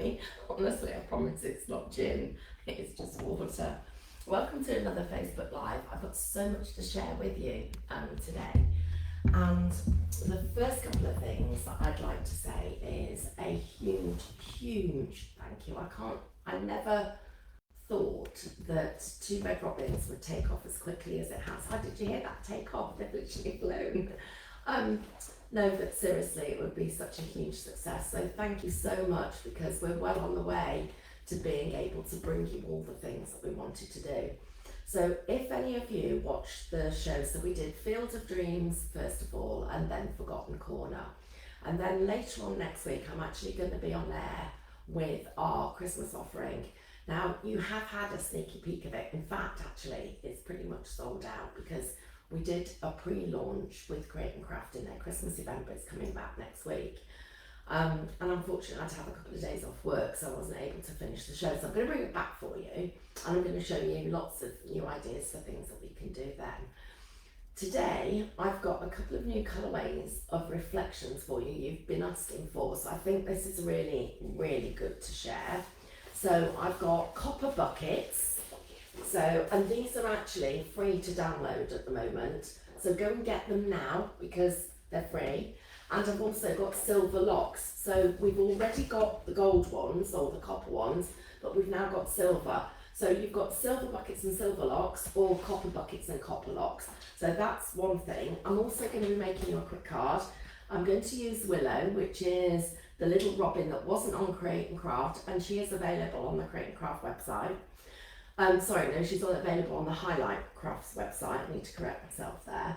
me. Honestly, I promise it's not gin, it's just water. Welcome to another Facebook Live. I've got so much to share with you today. And the first couple of things that I'd like to say is a huge thank you. I never thought that Two Red Robins would take off as quickly as it has. How did you hear that take off? They've literally flown. No, but seriously, it would be such a huge success. So thank you so much, because we're well on the way to being able to bring you all the things that we wanted to do. So if any of you watched the show, so we did Field of Dreams first of all, and then Forgotten Corner. And then later on next week, I'm actually going to be on air with our Christmas offering. Now, you have had a sneaky peek of it. In fact, actually, it's pretty much sold out, because we did a pre-launch with Create and Craft in their Christmas event, but it's coming back next week. And unfortunately, I had to have a couple of days off work, so I wasn't able to finish the show. So I'm going to bring it back for you, and I'm going to show you lots of new ideas for things that we can do then. Today, I've got a couple of new colourways of reflections for you you've been asking for, so I think this is really good to share. So I've got copper buckets. So, and these are actually free to download at the moment. So go and get them now, because they're free. And I've also got silver locks. So we've already got the gold ones, or the copper ones, but we've now got silver. So you've got silver buckets and silver locks, or copper buckets and copper locks. So that's one thing. I'm also going to be making you a quick card. I'm going to use Willow, which is the little robin that wasn't on Create and Craft, and she is available on the Create and Craft website. She's available on the Highlight Crafts website. I need to correct myself there.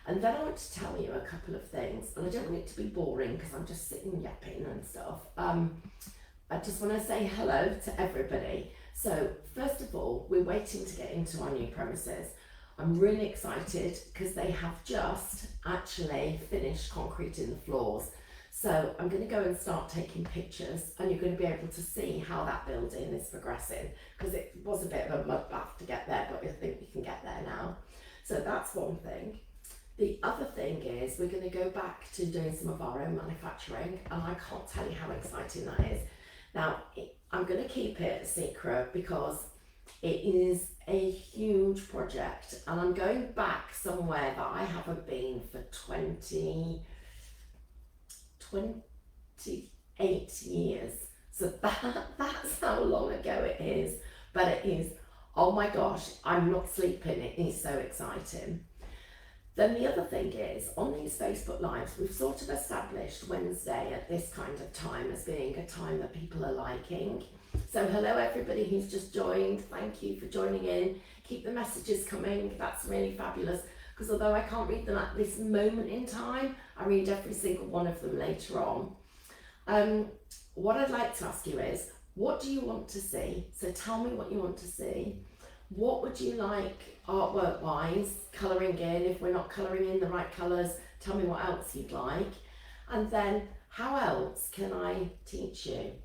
And then I want to tell you a couple of things, and I don't want it to be boring because I'm just sitting yapping and stuff. I just want to say hello to everybody. So first of all, we're waiting to get into our new premises. I'm really excited because they have just actually finished concreting the floors. So I'm going to go and start taking pictures, and you're going to be able to see how that building is progressing, because it was a bit of a mud bath to get there, but I think we can get there now. So that's one thing. The other thing is we're going to go back to doing some of our own manufacturing, and I can't tell you how exciting that is. Now, I'm going to keep it a secret because it is a huge project, and I'm going back somewhere that I haven't been for 28 years. So that's how long ago it is. But it is, oh my gosh, I'm not sleeping. It is so exciting. Then the other thing is, on these Facebook Lives, we've sort of established Wednesday at this kind of time as being a time that people are liking. So hello everybody who's just joined. Thank you for joining in. Keep the messages coming. That's really fabulous. Because although I can't read them at this moment in time, I read every single one of them later on. What I'd like to ask you is, what do you want to see? So tell me what you want to see. What would you like artwork wise, colouring in? If we're not colouring in the right colours, tell me what else you'd like. And then how else can I teach you?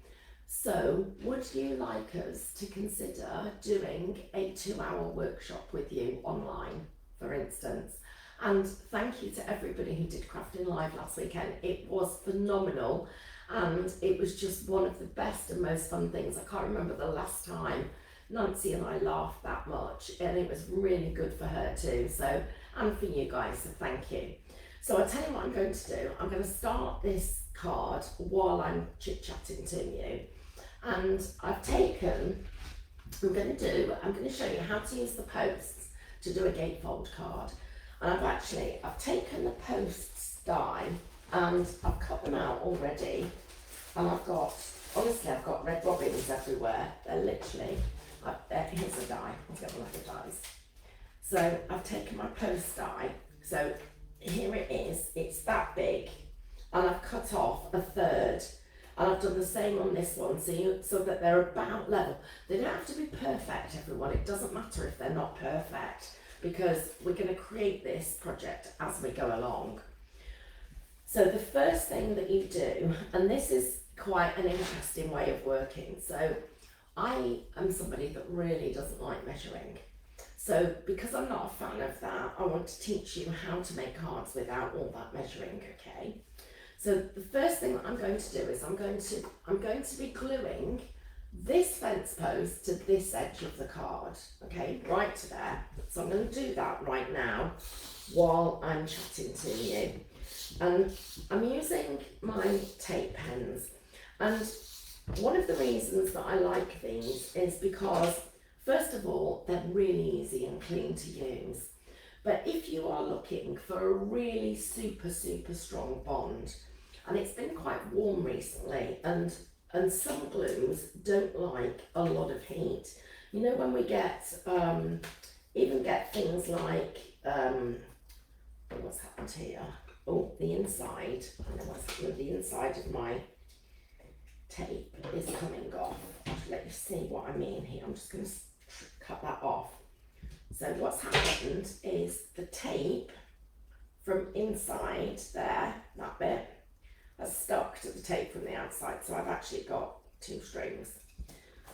So would you like us to consider doing a 2-hour workshop with you online, for instance? And thank you to everybody who did Crafting Live last weekend. It was phenomenal, and it was just one of the best and most fun things. I can't remember the last time Nancy and I laughed that much, and it was really good for her too, so, and for you guys, so thank you. So I'll tell you what I'm going to do. I'm going to start this card while I'm chit-chatting to you, and I'm going to show you how to use the posts to do a gatefold card. And I've taken the posts die, and I've cut them out already, and I've got red robins everywhere. They're literally, here's a die. Let's get one of the dies. So I've taken my post die, so here it is, it's that big, and I've cut off a third, and I've done the same on this one, so that they're about level. They don't have to be perfect, everyone. It doesn't matter if they're not perfect, because we're going to create this project as we go along. So the first thing that you do, and this is quite an interesting way of working. So I am somebody that really doesn't like measuring. So because I'm not a fan of that, I want to teach you how to make cards without all that measuring, okay? So the first thing that I'm going to do is I'm going to be gluing this fence post to this edge of the card, okay, right to there. So I'm going to do that right now while I'm chatting to you. And I'm using my tape pens. And one of the reasons that I like these is because, first of all, they're really easy and clean to use. But if you are looking for a really super strong bond, and it's been quite warm recently, and some glues don't like a lot of heat. You know, when we get, even get things like, what's happened here? Oh, the inside, I know what's happened, the inside of my tape is coming off. I'll let you see what I mean here. I'm just going to cut that off. So what's happened is the tape from inside there, that bit, has stuck to the tape from the outside. So I've actually got two strings.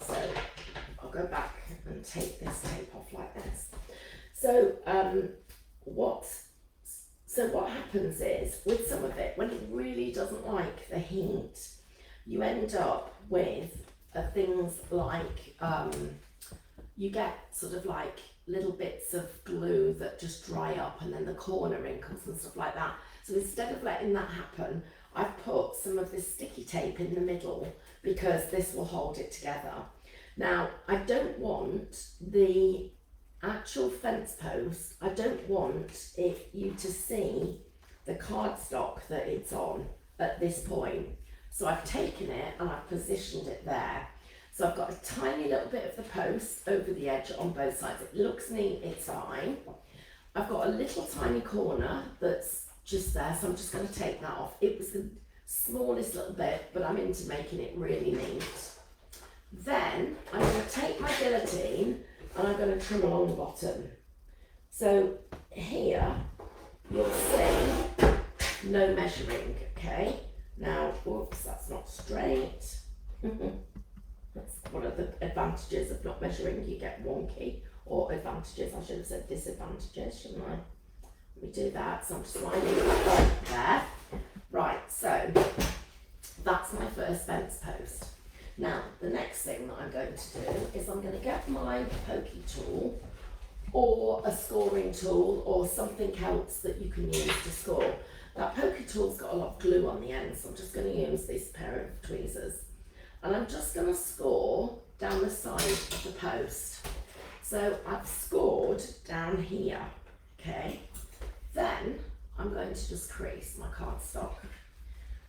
So I'll go back and take this tape off like this. So what happens is, with some of it, when it really doesn't like the heat, you end up with things like, you get sort of like little bits of glue that just dry up, and then the corner wrinkles and stuff like that. So instead of letting that happen, I've put some of this sticky tape in the middle because this will hold it together. Now, I don't want the actual fence post, I don't want you to see the cardstock that it's on at this point. So I've taken it and I've positioned it there. So I've got a tiny little bit of the post over the edge on both sides. It looks neat, it's fine. I've got a little tiny corner that's just there, so I'm just going to take that off. It was the smallest little bit, but I'm into making it really neat. Then I'm going to take my guillotine and I'm going to trim along the bottom. So here you'll see no measuring, okay? Now, whoops, that's not straight. That's one of the advantages of not measuring. You get wonky, or advantages, I should have said disadvantages, shouldn't I? Let me do that. So I'm just lining that up there. Right, so that's my first fence post. Now, the next thing that I'm going to do is I'm going to get my pokey tool, or a scoring tool, or something else that you can use to score. That pokey tool's got a lot of glue on the end, so I'm just going to use this pair of tweezers. And I'm just going to score down the side of the post. So I've scored down here, okay? Then I'm going to just crease my cardstock.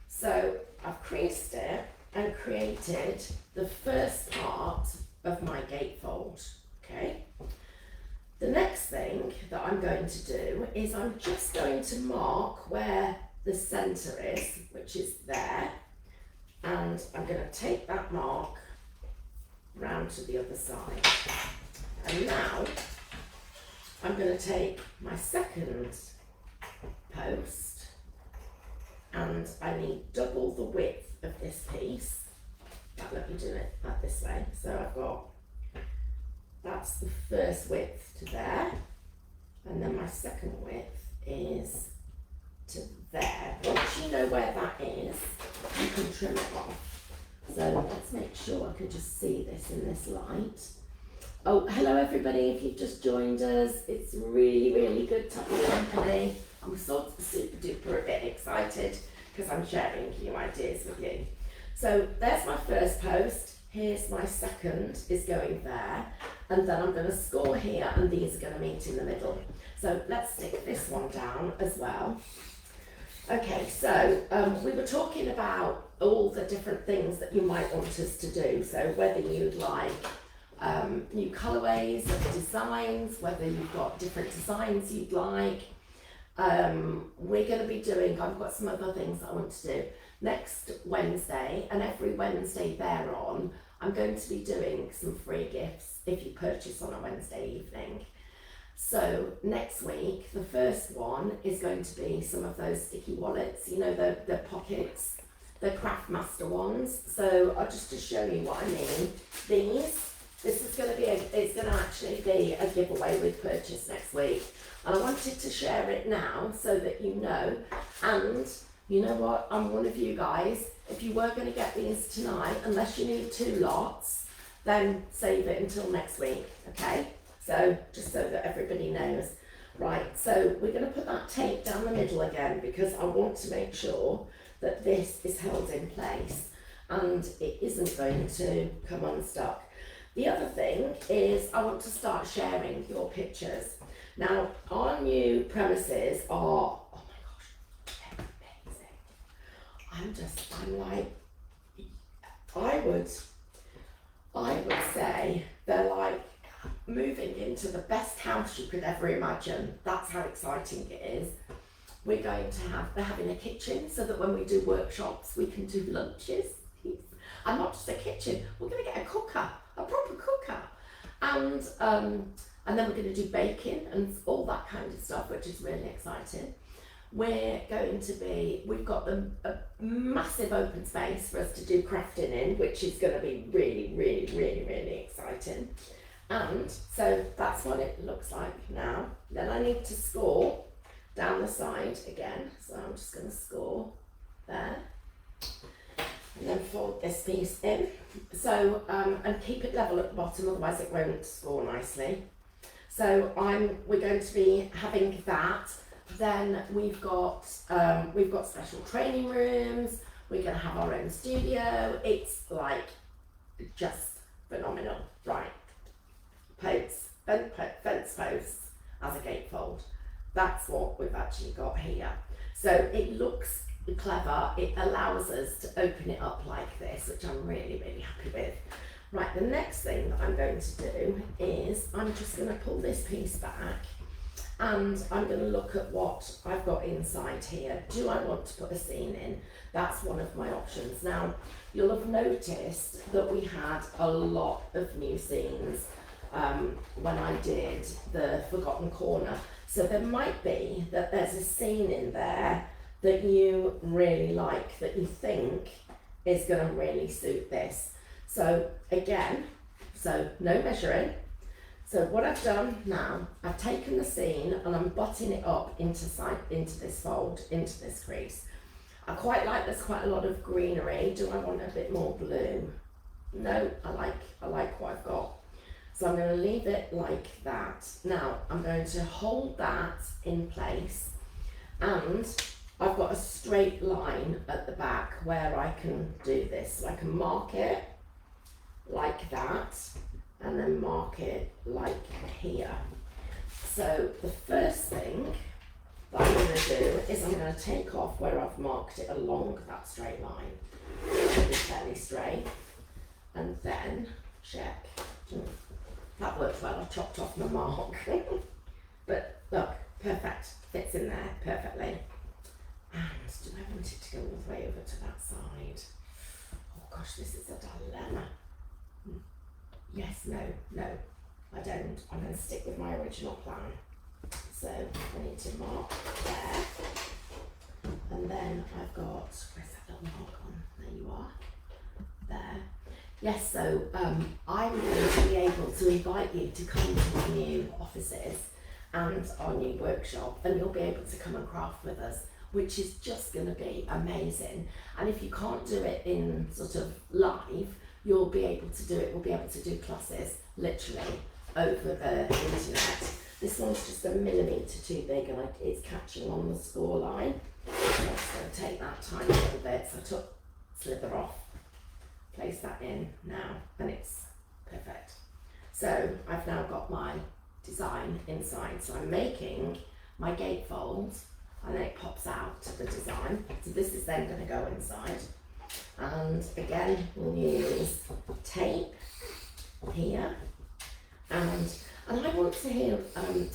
So I've creased it and created the first part of my gatefold, okay? The next thing that I'm going to do is I'm just going to mark where the centre is, which is there, and I'm going to take that mark round to the other side. And now I'm going to take my second post, and I need double the width of this piece. Let me do it like this way. So I've got, that's the first width to there, and then my second width is to there. Once you know where that is, you can trim it off. So let's make sure I can just see this in this light. Oh, hello everybody, if you've just joined us, it's really good to have your company. I'm sort of super duper a bit excited because I'm sharing new ideas with you. So there's my first post, here's my second is going there, and then I'm going to score here, and these are going to meet in the middle. So let's stick this one down as well. Okay, so we were talking about all the different things that you might want us to do. So whether you'd like new colourways of designs, whether you've got different designs you'd like. We're going to be doing, I've got some other things that I want to do. Next Wednesday, and every Wednesday thereon, I'm going to be doing some free gifts if you purchase on a Wednesday evening. So next week, the first one is going to be some of those sticky wallets, you know, the pockets, the Craftmaster ones. So just to show you what I mean, this is going to be, it's going to actually be a giveaway with purchase next week. And I wanted to share it now so that you know. And you know what, I'm one of you guys. If you were going to get these tonight, unless you need 2 lots, then save it until next week, okay? So, just so that everybody knows. Right, so we're going to put that tape down the middle again because I want to make sure that this is held in place and it isn't going to come unstuck. The other thing is I want to start sharing your pictures. Now, our new premises are, oh my gosh, they're amazing. I'm like, I would say they're like moving into the best house you could ever imagine. That's how exciting it is. We're going to have, they're having a kitchen so that when we do workshops, we can do lunches. And not just a kitchen, we're going to get a cooker, a proper cooker. And then we're going to do baking and all that kind of stuff, which is really exciting. We've got a massive open space for us to do crafting in, which is going to be really, really, really, really exciting. And so that's what it looks like now. Then I need to score down the side again. So I'm just going to score there. And then fold this piece in. So, and keep it level at the bottom, otherwise it won't score nicely. So we're going to be having that. Then we've got special training rooms. We're going to have our own studio. It's like just phenomenal, right? Fence posts as a gatefold. That's what we've actually got here. So it looks clever. It allows us to open it up like this, which I'm really, really happy with. Right, the next thing that I'm going to do is I'm just going to pull this piece back and I'm going to look at what I've got inside here. Do I want to put a scene in? That's one of my options. Now, you'll have noticed that we had a lot of new scenes when I did the Forgotten Corner. So there might be that there's a scene in there that you really like, that you think is going to really suit this. So again, no measuring. So what I've done now, I've taken the scene and I'm butting it up into this fold, into this crease. I quite like, there's quite a lot of greenery. Do I want a bit more blue? No, I like what I've got. So I'm going to leave it like that. Now I'm going to hold that in place and I've got a straight line at the back where I can do this. So I can mark it like that and then mark it like here. So the first thing that I'm going to do is I'm going to take off where I've marked it along that straight line. It'll be fairly straight. And then check. That worked well, I've chopped off my mark. But look, perfect, fits in there perfectly. And do I want it to go all the way over to that side? Oh gosh, this is a dilemma. Yes, no, I don't. I'm going to stick with my original plan. So I need to mark there. And then I've got, where's that little mark on? There you are. There. Yes, so I'm going to be able to invite you to come to our new offices and our new workshop, and you'll be able to come and craft with us, which is just going to be amazing. And if you can't do it in sort of live, you'll be able to do it. We'll be able to do classes literally over the internet. This one's just a millimetre too big and it's catching on the score line. So I'm just going to take that tiny little bit. So I took slither off. Place that in now and it's perfect. So I've now got my design inside. So I'm making my gatefold and then it pops out to the design. So this is then going to go inside. And again, we'll use tape here. And I want to hear,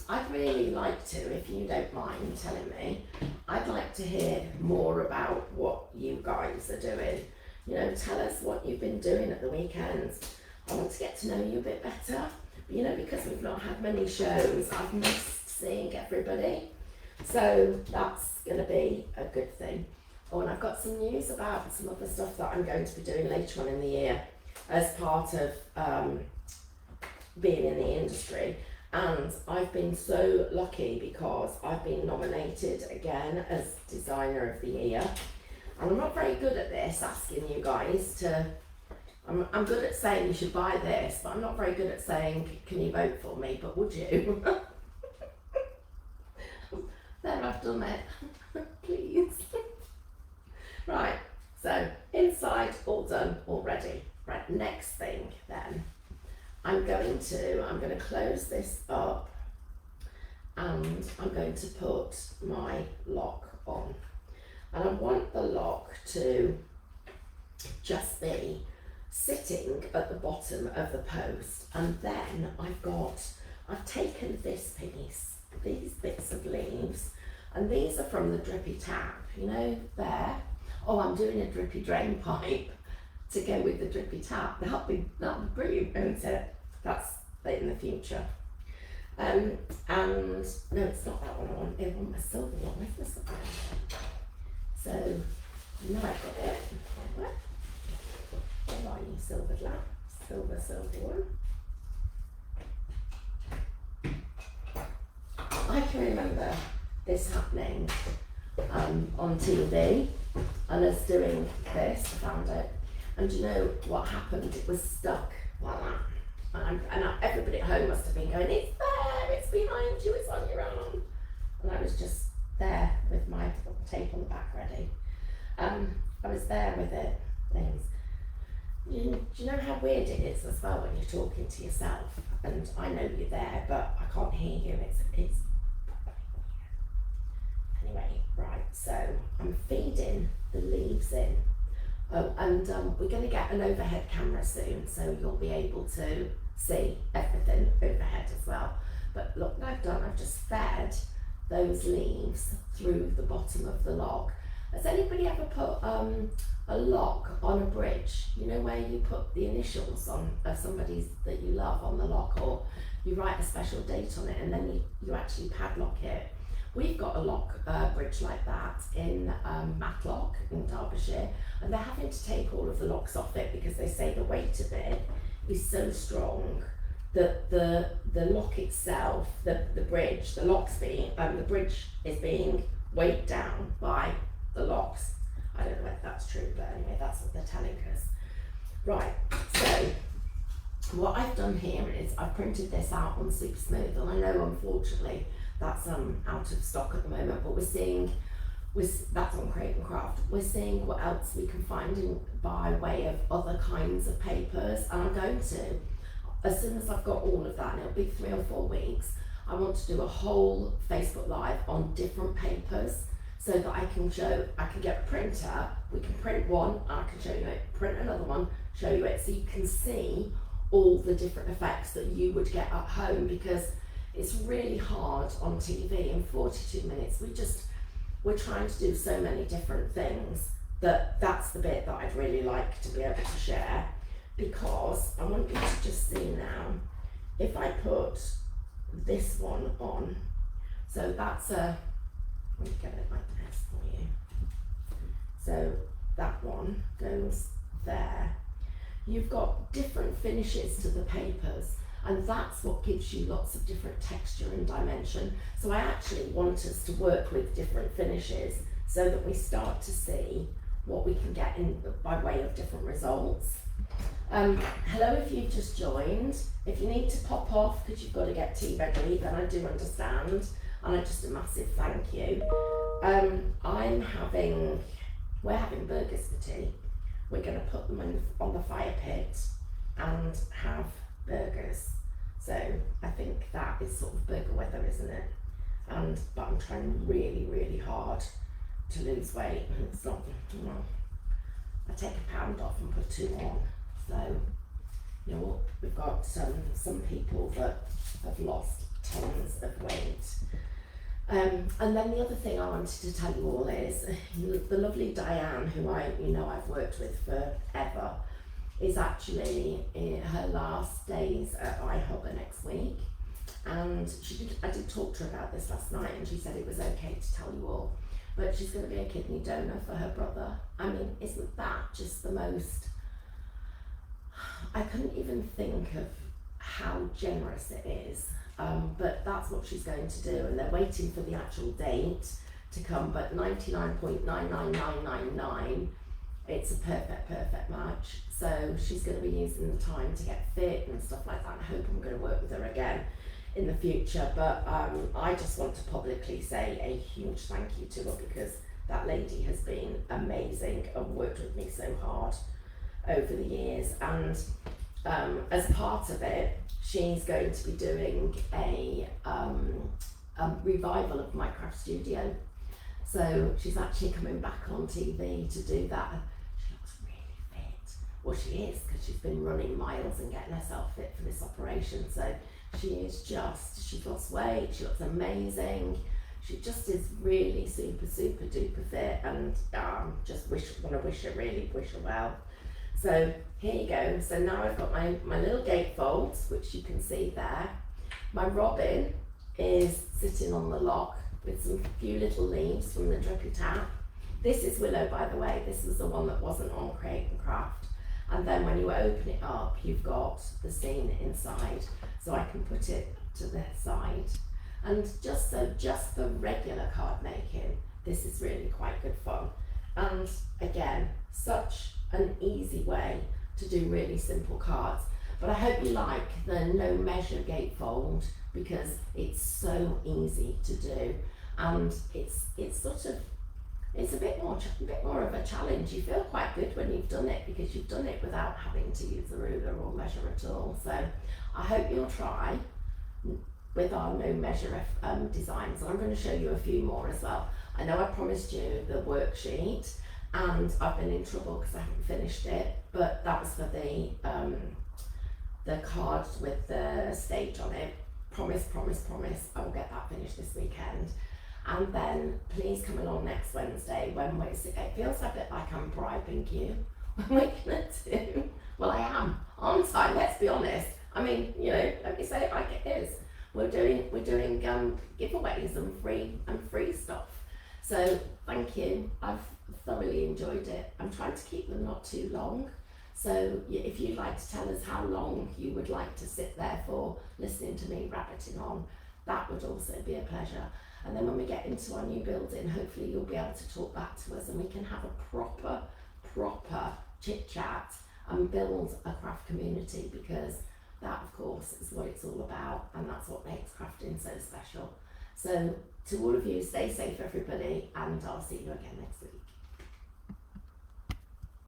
I'd really like to, if you don't mind telling me, I'd like to hear more about what you guys are doing. You know, tell us what you've been doing at the weekends. I want to get to know you a bit better. But, you know, because we've not had many shows, I've missed seeing everybody. So that's going to be a good thing. Oh, and I've got some news about some other stuff that I'm going to be doing later on in the year as part of being in the industry. And I've been so lucky because I've been nominated again as Designer of the Year. And I'm not very good at this, asking you guys to, I'm good at saying you should buy this, but I'm not very good at saying, can you vote for me, but would you? There, I've done it. Please. Right, so inside all done already. Right, next thing then, I'm going to close this up and I'm going to put my lock on. And I want the lock to just be sitting at the bottom of the post, and then I've taken this piece, these bits of leaves, and these are from the drippy tap, you know, there. Oh, I'm doing a drippy drain pipe to go with the drippy tap. That'll be brilliant, won't it? That's in the future. And no, it's not that one I want. I want my silver one. Where's the silver one? So now I've got it. Where are you, silver lamp? Silver one. I can remember this happening on TV, and us doing this, I found it. And do you know what happened? It was stuck like that. And everybody at home must have been going, it's there, it's behind you, it's on your arm. And I was just there with my tape on the back ready. I was there with it, things. Do you know how weird it is as well when you're talking to yourself? And I know you're there, but I can't hear you. It's anyway, right, so I'm feeding the leaves in. Oh, and we're going to get an overhead camera soon, so you'll be able to see everything overhead as well. But look what I've done, I've just fed those leaves through the bottom of the log. Has anybody ever put a lock on a bridge? You know, where you put the initials on of somebody's that you love on the lock, or you write a special date on it and then you actually padlock it. We've got a lock bridge like that in Matlock in Derbyshire, and they're having to take all of the locks off it because they say the weight of it is so strong that the lock itself, the bridge, the bridge is being weighed down by the locks. I don't know whether that's true, but anyway, that's what they're telling us. Right, so what I've done here is I've printed this out on Super Smooth, and I know unfortunately that's out of stock at the moment, but that's on Create and Craft. We're seeing what else we can find by way of other kinds of papers, and I'm going to, as soon as I've got all of that, and it'll be 3 or 4 weeks, I want to do a whole Facebook Live on different papers, so that I can get a printer, we can print one, and I can show you it, print another one, show you it, so you can see all the different effects that you would get at home, because it's really hard on TV. In 42 minutes, we're trying to do so many different things that's the bit that I'd really like to be able to share, because I want you to just see now, if I put this one on, so that's let me get it like this for you. So that one goes there. You've got different finishes to the papers, and that's what gives you lots of different texture and dimension. So I actually want us to work with different finishes so that we start to see what we can get in by way of different results. Hello if you've just joined. If you need to pop off because you've got to get tea ready, then I do understand, and just a massive thank you. We're having burgers for tea. We're going to put them on the fire pit and have burgers. So I think that is sort of burger weather, isn't it? But I'm trying really, really hard to lose weight, and it's not, I take a pound off and put 2 on. So, you know, we've got some people that have lost tons of weight. And then the other thing I wanted to tell you all is the lovely Diane, who I've worked with forever, is actually in her last days at iHubber next week, and I did talk to her about this last night, and she said it was okay to tell you all, but she's going to be a kidney donor for her brother. I mean, isn't that just the most, I couldn't even think of how generous it is. but that's what she's going to do, and they're waiting for the actual date to come, but 99.99999, it's a perfect match. So she's going to be using the time to get fit and stuff like that. I hope I'm going to work with her again in the future, but I just want to publicly say a huge thank you to her, because that lady has been amazing and worked with me so hard over the years. And as part of it, she's going to be doing a revival of my craft studio. So she's actually coming back on TV to do that. She looks really fit. Well, she is, because she's been running miles and getting herself fit for this operation. So she's lost weight, she looks amazing. She just is really super duper fit, and want to wish her well. So here you go. So now I've got my little gatefolds, which you can see there. My robin is sitting on the lock with some few little leaves from the Drippy Tap. This is willow, by the way. This was the one that wasn't on Create and Craft. And then when you open it up, you've got the scene inside, so I can put it to the side. And just for regular card making, this is really quite good fun. And again, such an easy way to do really simple cards. But I hope you like the no measure gatefold, because it's so easy to do, and it's a bit more of a challenge. You feel quite good when you've done it, because you've done it without having to use a ruler or measure at all. So I hope you'll try with our no measure designs, and I'm going to show you a few more as well. I know I promised you the worksheet, and I've been in trouble because I haven't finished it, but that was for the cards with the stage on it. Promise, I will get that finished this weekend. And then please come along next Wednesday when it feels a bit like I'm bribing you. What am I gonna do? Well, I am, aren't I? Let's be honest. I mean, let me say it like it is. We're doing giveaways and free stuff. So thank you. I've thoroughly enjoyed it. I'm trying to keep them not too long. So if you'd like to tell us how long you would like to sit there for listening to me rabbiting on, that would also be a pleasure. And then when we get into our new building, hopefully you'll be able to talk back to us, and we can have a proper chit chat and build a craft community, because that, of course, is what it's all about, and that's what makes crafting so special. So to all of you, stay safe, everybody, and I'll see you again next week.